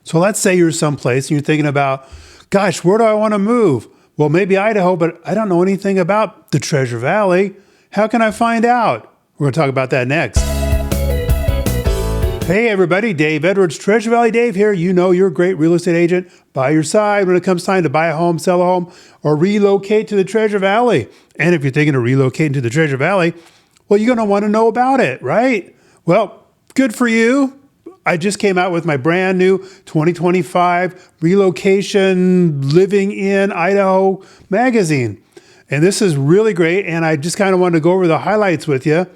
So let's say you're someplace and you're thinking about, gosh, where do I want to move? Well, maybe Idaho, but I don't know anything about the Treasure Valley. How can I find out? We're going to talk about that next. Hey everybody, Dave Edwards, Treasure Valley Dave here. You know you're a great real estate agent by your side when it comes time to buy a home, sell a home, or relocate to the Treasure Valley. And if you're thinking of relocating to the Treasure Valley, well, you're going to want to know about it, right? Well, good for you. I just came out with my brand new 2025 Relocation Living in Idaho magazine. And this is really great. And I just kind of wanted to go over the highlights with you.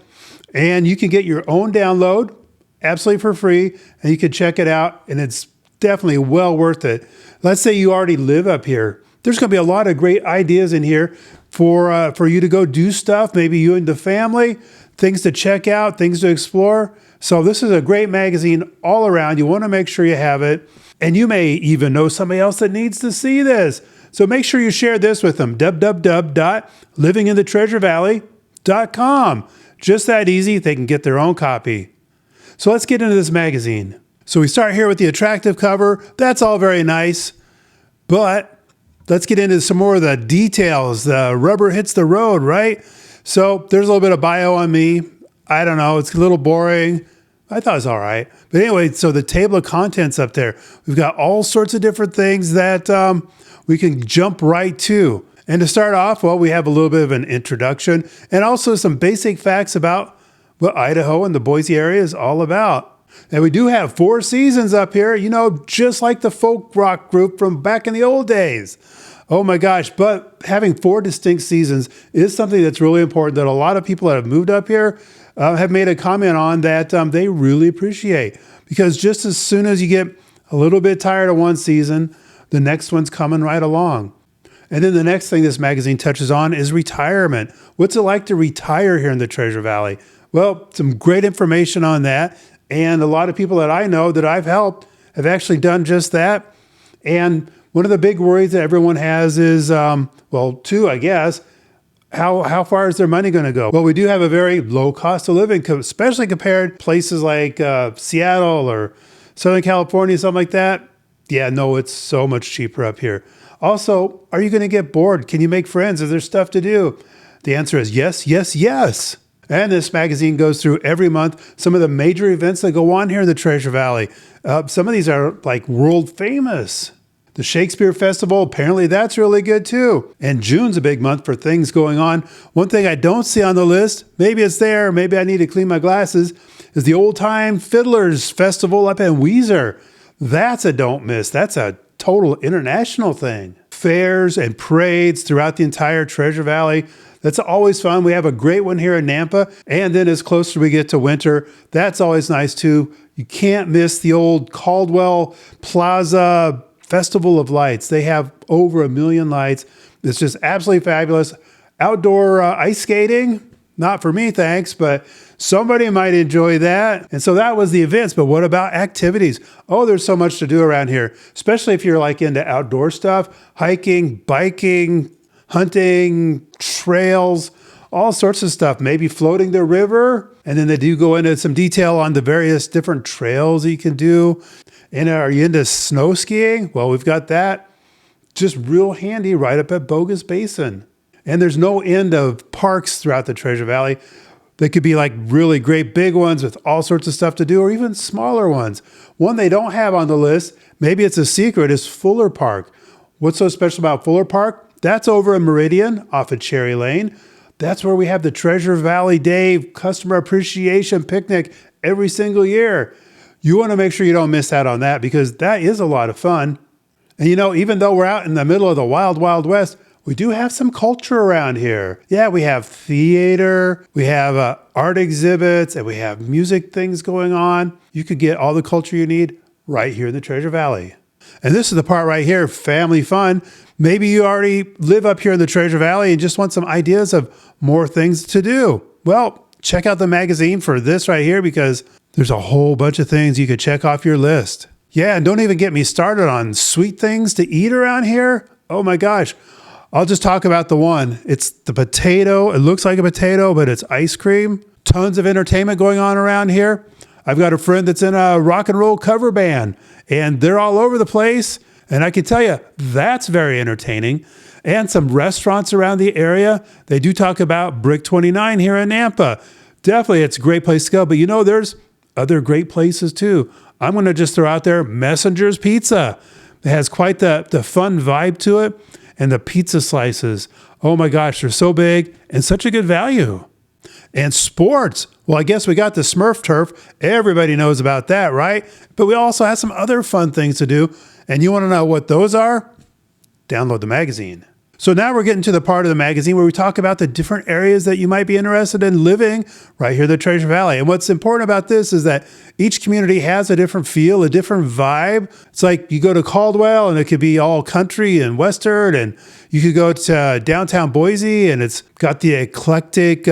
And you can get your own download absolutely for free, and you can check it out, and it's definitely well worth it. Let's say you already live up here. There's going to be a lot of great ideas in here for you to go do stuff, maybe you and the family, things to check out, things to explore. So this is a great magazine all around. You want to make sure you have it, and you may even know somebody else that needs to see this. So make sure you share this with them, www.livinginthetreasurevalley.com. Just that easy, they can get their own copy. So let's get into this magazine. So we start here with the attractive cover. That's all very nice, but let's get into some more of the details. The rubber hits the road, right? So there's a little bit of bio on me. I don't know, it's a little boring. I thought it was all right. But anyway, so the table of contents up there, we've got all sorts of different things that we can jump right to. And to start off, well, we have a little bit of an introduction and also some basic facts about what Idaho and the Boise area is all about. And we do have 4 seasons up here, you know, just like the folk rock group from back in the old days. Oh my gosh, but having 4 distinct seasons is something that's really important that a lot of people that have moved up here have made a comment on that they really appreciate. Because just as soon as you get a little bit tired of one season, the next one's coming right along. And then the next thing this magazine touches on is retirement. What's it like to retire here in the Treasure Valley? Well, some great information on that. And a lot of people that I know that I've helped have actually done just that. And one of the big worries that everyone has is, well, 2, I guess, how far is their money going to go? Well, we do have a very low cost of living, especially compared to places like Seattle or Southern California, something like that. Yeah, no, it's so much cheaper up here. Also, are you going to get bored? Can you make friends? Is there stuff to do? The answer is yes, yes, yes. And this magazine goes through every month some of the major events that go on here in the Treasure Valley. Some of these are like world famous. The Shakespeare Festival, apparently that's really good too. And June's a big month for things going on. One thing I don't see on the list, maybe it's there, maybe I need to clean my glasses, is the Old Time Fiddlers Festival up in Weiser. That's a don't miss. That's a total international thing. Fairs and parades throughout the entire Treasure Valley. That's always fun. We have a great one here in Nampa. And then as closer we get to winter, that's always nice too. You can't miss the old Caldwell Plaza Festival of Lights. They have over 1 million lights. It's just absolutely fabulous. Outdoor ice skating, not for me, thanks, but somebody might enjoy that. And so that was the events, but what about activities? Oh, there's so much to do around here, especially if you're like into outdoor stuff, hiking, biking, hunting, trails, all sorts of stuff, maybe floating the river. And then they do go into some detail on the various different trails you can do. And are you into snow skiing? Well, we've got that just real handy right up at Bogus Basin. And there's no end of parks throughout the Treasure Valley. They could be like really great big ones with all sorts of stuff to do, or even smaller ones. One they don't have on the list, maybe it's a secret, is Fuller Park. What's so special about Fuller Park? That's over in Meridian off of Cherry Lane. That's where we have the Treasure Valley Day Customer Appreciation Picnic every single year. You want to make sure you don't miss out on that because that is a lot of fun. And you know, even though we're out in the middle of the wild, wild west, we do have some culture around here. Yeah, we have theater, we have art exhibits, and we have music things going on. You could get all the culture you need right here in the Treasure Valley. And this is the part right here, family fun. Maybe you already live up here in the Treasure Valley and just want some ideas of more things to do. Well, check out the magazine for this right here because there's a whole bunch of things you could check off your list. Yeah, and don't even get me started on sweet things to eat around here. Oh my gosh. I'll just talk about the one. It's the potato. It looks like a potato, but it's ice cream. Tons of entertainment going on around here. I've got a friend that's in a rock and roll cover band, and they're all over the place. And I can tell you, that's very entertaining. And some restaurants around the area. They do talk about Brick 29 here in Nampa. Definitely, it's a great place to go. But there's other great places too. I'm going to just throw out there Messenger's Pizza. It has quite the fun vibe to it. And the pizza slices, oh my gosh, they're so big and such a good value. And sports, well, I guess we got the Smurf turf. Everybody knows about that, right? But we also have some other fun things to do. And you want to know what those are? Download the magazine. So now we're getting to the part of the magazine where we talk about the different areas that you might be interested in living right here in the Treasure Valley. And what's important about this is that each community has a different feel, a different vibe. It's like you go to Caldwell and it could be all country and Western, and you could go to downtown Boise and it's got the eclectic,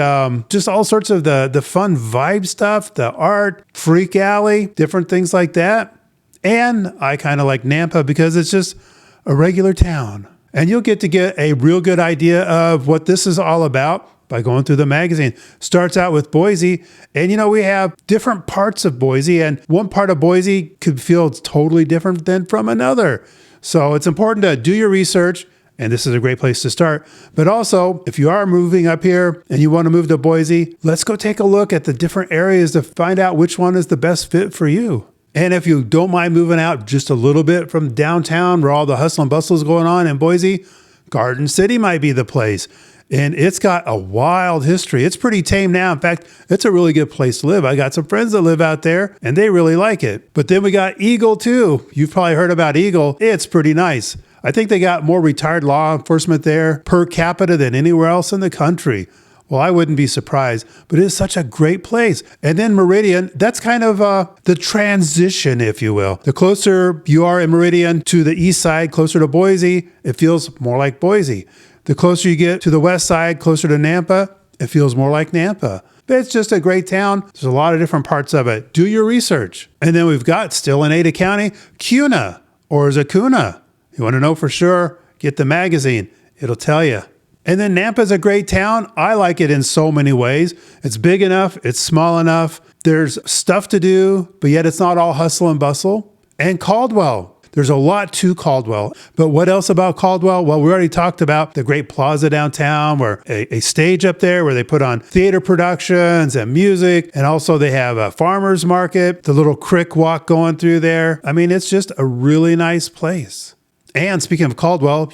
just all sorts of the fun vibe stuff, the art, freak alley, different things like that. And I kind of like Nampa because it's just a regular town. And you'll get a real good idea of what this is all about by going through the magazine. Starts out with Boise, and we have different parts of Boise, and one part of Boise could feel totally different than from another. So it's important to do your research, and this is a great place to start. But also, if you are moving up here and you want to move to Boise, let's go take a look at the different areas to find out which one is the best fit for you. And if you don't mind moving out just a little bit from downtown where all the hustle and bustle is going on in Boise, Garden City might be the place. And it's got a wild history. It's pretty tame now. In fact, it's a really good place to live. I got some friends that live out there and they really like it. But then we got Eagle too. You've probably heard about Eagle. It's pretty nice. I think they got more retired law enforcement there per capita than anywhere else in the country. Well, I wouldn't be surprised, but it is such a great place. And then Meridian, that's kind of the transition, if you will. The closer you are in Meridian to the east side, closer to Boise, it feels more like Boise. The closer you get to the west side, closer to Nampa, it feels more like Nampa. But it's just a great town. There's a lot of different parts of it. Do your research. And then we've got, still in Ada County, Kuna or Zakuna. You want to know for sure? Get the magazine. It'll tell you. And then Nampa's a great town. I like it in so many ways. It's big enough. It's small enough. There's stuff to do, but yet it's not all hustle and bustle. And Caldwell. There's a lot to Caldwell. But what else about Caldwell? Well, we already talked about the great plaza downtown, where a stage up there where they put on theater productions and music. And also they have a farmer's market, the little creek walk going through there. I mean, it's just a really nice place. And speaking of Caldwell,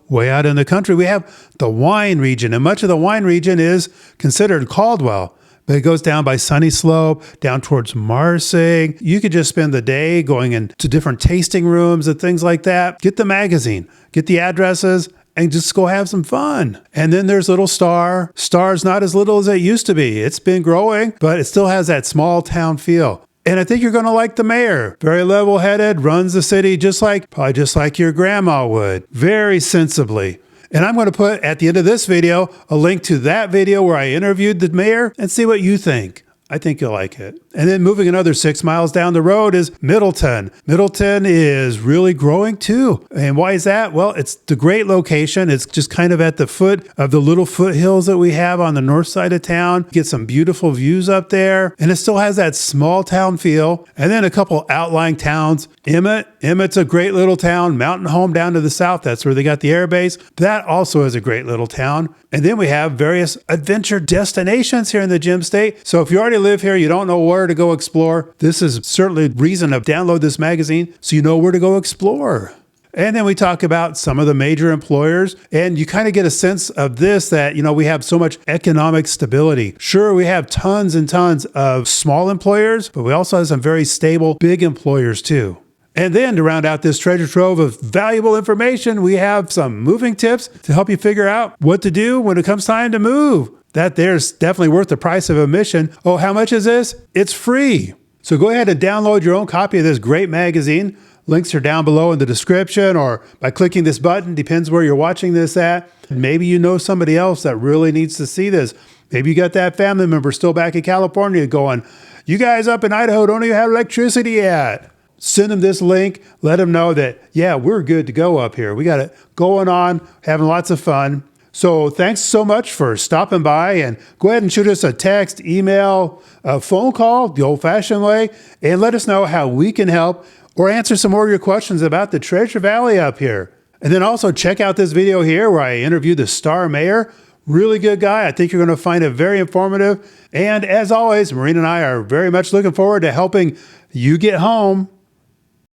way out in the country, we have the wine region. And much of the wine region is considered Caldwell. But it goes down by Sunny Slope, down towards Marsing. You could just spend the day going into different tasting rooms and things like that. Get the magazine, get the addresses, and just go have some fun. And then there's Little Star. Star's not as little as it used to be. It's been growing, but it still has that small town feel. And I think you're going to like the mayor. Very level-headed, runs the city probably just like your grandma would. Very sensibly. And I'm going to put at the end of this video a link to that video where I interviewed the mayor and see what you think. I think you'll like it. And then moving another 6 miles down the road is Middleton. Middleton is really growing too. And why is that? Well, it's the great location. It's just kind of at the foot of the little foothills that we have on the north side of town. Get some beautiful views up there. And it still has that small town feel. And then a couple outlying towns. Emmett's a great little town. Mountain Home down to the south. That's where they got the air base. That also is a great little town. And then we have various adventure destinations here in the Gem State. So if you already live here, you don't know where to go explore, this is certainly a reason to download this magazine so you know where to go explore. And then we talk about some of the major employers, and you kind of get a sense of this that, we have so much economic stability. Sure, we have tons and tons of small employers, but we also have some very stable big employers too. And then to round out this treasure trove of valuable information, we have some moving tips to help you figure out what to do when it comes time to move. That there's definitely worth the price of admission. Oh, how much is this? It's free. So go ahead and download your own copy of this great magazine. Links are down below in the description or by clicking this button, depends where you're watching this at. And maybe you know somebody else that really needs to see this. Maybe you got that family member still back in California going, you guys up in Idaho don't even have electricity yet. Send them this link. Let them know that, yeah, we're good to go up here. We got it going on, having lots of fun. So thanks so much for stopping by, and go ahead and shoot us a text, email, a phone call, the old-fashioned way, and let us know how we can help or answer some more of your questions about the Treasure Valley up here. And then also check out this video here where I interviewed the star mayor. Really good guy. I think you're going to find it very informative. And as always, Maureen and I are very much looking forward to helping you get home.